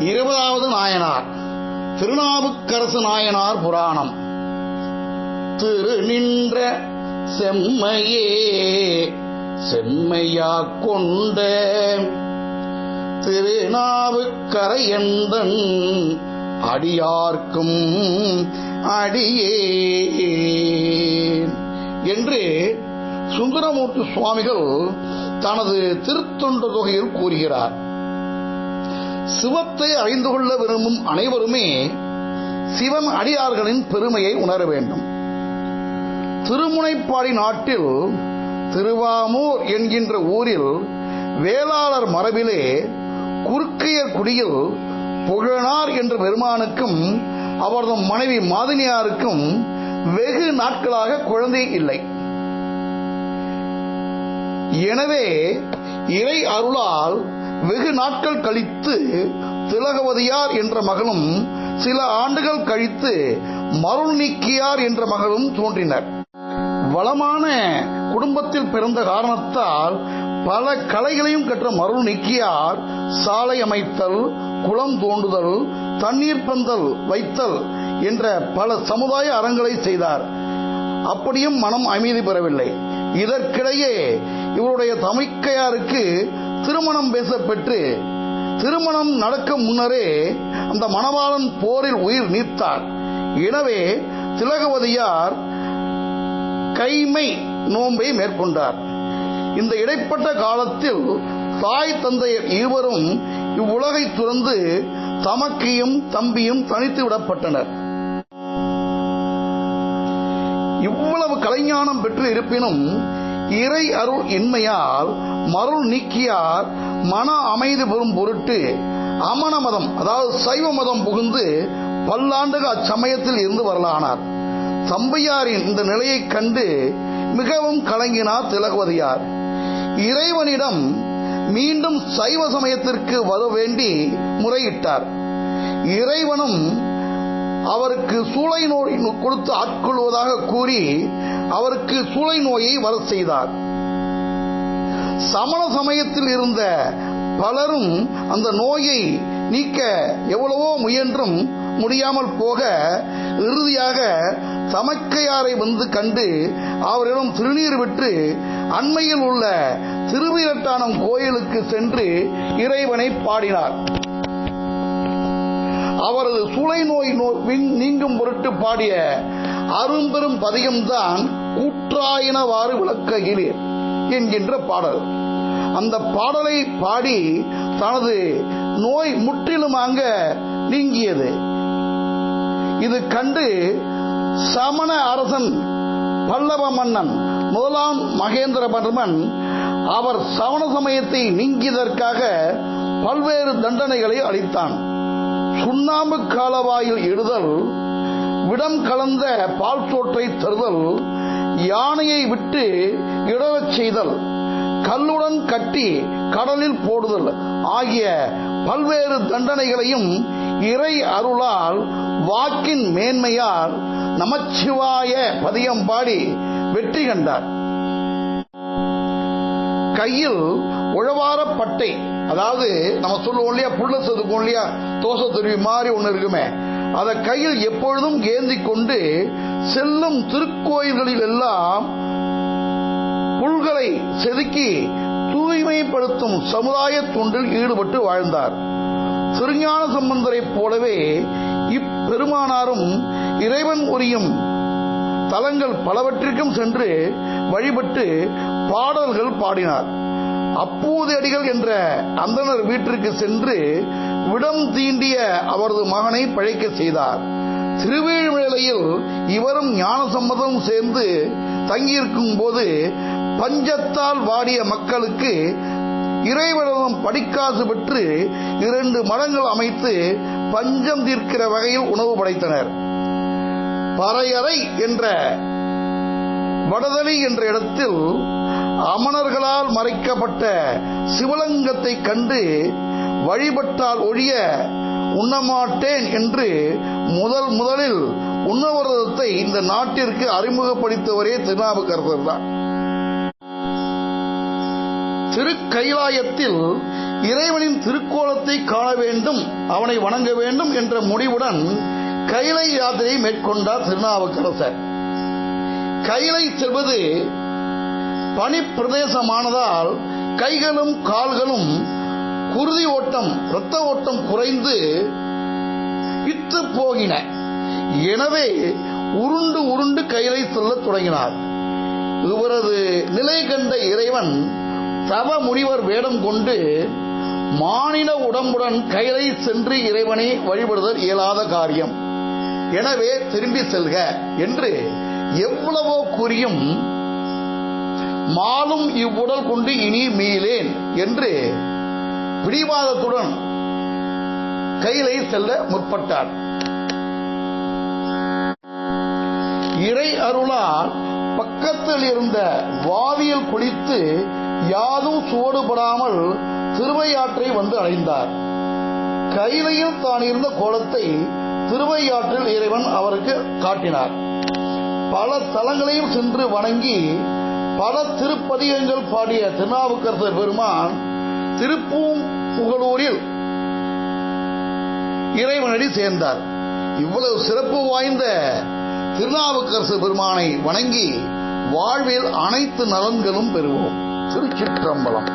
20வது நாயனார் திருநாவுக்கரசு நாயனார் புராணம். திரு நின்ற செம்மையே செம்மையாக் கொண்ட திருநாவுக்கரையந்தன் அடியார்க்கும் அடியே என்று சுந்தரமூர்த்தி சுவாமிகள் தனது திருத்தொண்ட தொகையில் கூறுகிறார். சிவத்தை அறிந்து கொள்ள விரும்பும் அனைவருமே சிவன் அடியார்களின் பெருமையை உணர வேண்டும். திருமுனைப்பாடி நாட்டில் திருவாமூர் என்கின்ற ஊரில் வேளாளர் மரபிலே குறுக்கையர் குடியில் புகழனார் என்ற பெருமானுக்கும் அவரது மனைவி மாதினியாருக்கும் வெகு நாட்களாக குழந்தை இல்லை. எனவே இறை அருளால் வெகு நாட்கள் கழித்து திலகவதியார் என்ற மகளும் சில ஆண்டுகள் கழித்து மருள் நீக்கியார் என்ற மகளும் தோன்றினர். வளமான குடும்பத்தில் பிறந்த காரணத்தால் பல கலைகளையும் கற்ற மருள் நீக்கியார் சாலை அமைத்தல், குளம் தோண்டுதல், தண்ணீர் பந்தல் வைத்தல் என்ற பல சமுதாய அறங்களை செய்தார். அப்படியும் மனம் அமைதி பெறவில்லை. இதற்கிடையே இவருடைய தமைக்கையாருக்கு திருமணம் பேசப்பெற்று திருமணம் நடக்க முன்னரே அந்த மணவாளன் போரில் உயிர் நீத்தார். எனவே திலகவதியார் கைமை நோன்பை மேற்கொண்டார். இந்த இடைப்பட்ட காலத்தில் தாய் தந்தையர் இருவரும் இவ்வுலகை துறந்து தமக்கையும் தம்பியும் தனித்து விடப்பட்டனர். இவ்வளவு கலைஞானம் பெற்று இருப்பினும் இறை அருள் இன்மையால் மருள் நீக்கியார் மன அமைதி பெறும் பொருட்டு அமன மதம், அதாவது சைவ மதம் புகுந்து பல்லாண்டுகள் அச்சமயத்தில் இருந்து வரலானார். தம்பையாரின் இந்த நிலையை கண்டு மிகவும் கலங்கினார் திலகவதியார். இறைவனிடம் மீண்டும் சைவ சமயத்திற்கு வர வேண்டி முறையிட்டார். இறைவனும் அவருக்கு சூளை நோய் கொடுத்து ஆட்கொள்வதாக கூறி அவருக்கு சூளை நோயை வர செய்தார். சமண சமயத்தில் இருந்த பலரும் அந்த நோயை நீக்க எவ்வளவோ முயன்றும் முடியாமல் போக இறுதியாக தமக்கையாரை வந்து கண்டு அவரிடம் திருநீர் விட்டு அண்மையில் உள்ள திருவிரட்டானம் கோயிலுக்கு சென்று இறைவனை பாடினார். அவரது சூளை நோய் நீங்கும் பொருட்டு பாடிய அரும்பெரும் பதிகம்தான் கூற்றாயினவாறு விளக்குகிறீர் என்கின்ற பாடல். அந்த பாடலை பாடி தனது நோய் முற்றிலுமாக நீங்கியது. இது கண்டு சமண அரசன் பல்லவ மன்னன் முதலாம் மகேந்திரவர்மன் அவர் சமண சமயத்தை நீங்கியதற்காக பல்வேறு தண்டனைகளை அளித்தான். சுண்ணாம்பு காலவாயில் இடுதல், விடம் கலந்த பால் சோற்றை தருதல், யானையை விட்டு இடறச் செய்தல், கல்லுடன் கட்டி கடலில் போடுதல் ஆகிய பல்வேறு தண்டனைகளையும் இறை அருளால் வாக்கின் மேன்மையால் நமச்சிவாய பதியம் பாடி வெற்றி கண்டார். கையில் உழவார பட்டை, அதாவது நம்ம சொல்லுவோம் இல்லையா, புள்ள செதுக்கும் இல்லையா, தோசை துருவி மாதிரி ஒண்ணு இருக்குமே, அதை கையில் எப்பொழுதும் ஏந்தி கொண்டு செல்லும் திருக்கோயில்களில் எல்லாம் புல்களை செதுக்கி தூய்மைப்படுத்தும் சமுதாய தொண்டில் ஈடுபட்டு வாழ்ந்தார். திருஞான சம்பந்தரை போலவே இப்பெருமானாரும் இறைவன் உரியும் தலங்கள் பலவற்றிற்கும் சென்று வழிபட்டு பாடல்கள் பாடினார். அப்பூதடிகள் என்ற அந்தணர் வீட்டிற்கு சென்று விடம் தீண்டிய அவரது மகனை பழைக்க செய்தார். திருவேழிமலையில் இவரும் ஞானசம்மதமும் சேர்ந்து தங்கியிருக்கும் போது பஞ்சத்தால் வாடிய மக்களுக்கு இறைவனிடம் படிக்காசு பெற்று 2 மடங்கள் அமைத்து பஞ்சம் தீர்க்கிற வகையில் உணவு படைத்தனர். பறையறை என்ற வடதளி என்ற இடத்தில் அமணர்களால் மறைக்கப்பட்ட சிவலிங்கத்தை கண்டு வழிபட்டால் ஒழிய உண்ணமாட்டேன் என்று முதலில் உண்ணவிரதத்தை இந்த நாட்டிற்கு அறிமுகப்படுத்தவரே திருநாவுக்கரசர் தான். திருக்கைலாயத்தில் இறைவனின் திருக்கோலத்தை தெய்வத்தை காண வேண்டும், அவனை வணங்க வேண்டும் என்ற முடிவுடன் கைலை யாத்திரை மேற்கொண்டார் திருநாவுக்கரசர். கைலை செல்வது பனிப்பிரதேசமானதால் கைகளும் கால்களும் குருதி ஓட்டம், இரத்த ஓட்டம் குறைந்து இத்து போகின. எனவே உருண்டு உருண்டு கைலை செல்ல தொடங்கினார். இவரது நிலை கண்ட இறைவன் தவ முனிவர் வேடம் கொண்டு மானிட உடம்புடன் கைலை சென்று இறைவனை வழிபடுதல் இயலாத காரியம், எனவே திரும்பி செல்க என்று எவ்வளவோ கூறியும் மாலும் இவ்வுடல் கொண்டு இனி மீளேன் என்று பிடிவாதத்துடன் கைலை செல்ல முற்பட்டார். இறை அருளால் பக்கத்தில் இருந்த வாவியில் குளித்து யாதும் சோடுபடாமல் திருவையாற்றை வந்து அடைந்தார். கைலையில் தான் இருந்த கோலத்தை திருவையாற்றில் இறைவன் அவருக்கு காட்டினார். பல தலங்களையும் சென்று வணங்கி பல திருப்பதிகங்கள் பாடிய திருநாவுக்கரசர் பெருமான் திருப்பூம்புகலூரில் இறைவனடி சேர்ந்தார். இவ்வளவு சிறப்பு வாய்ந்த திருநாவுக்கரசர் பெருமானை வணங்கி வாழ்வில் அனைத்து நலன்களும் பெறுவோம். திருச்சிற்றம்பலம்.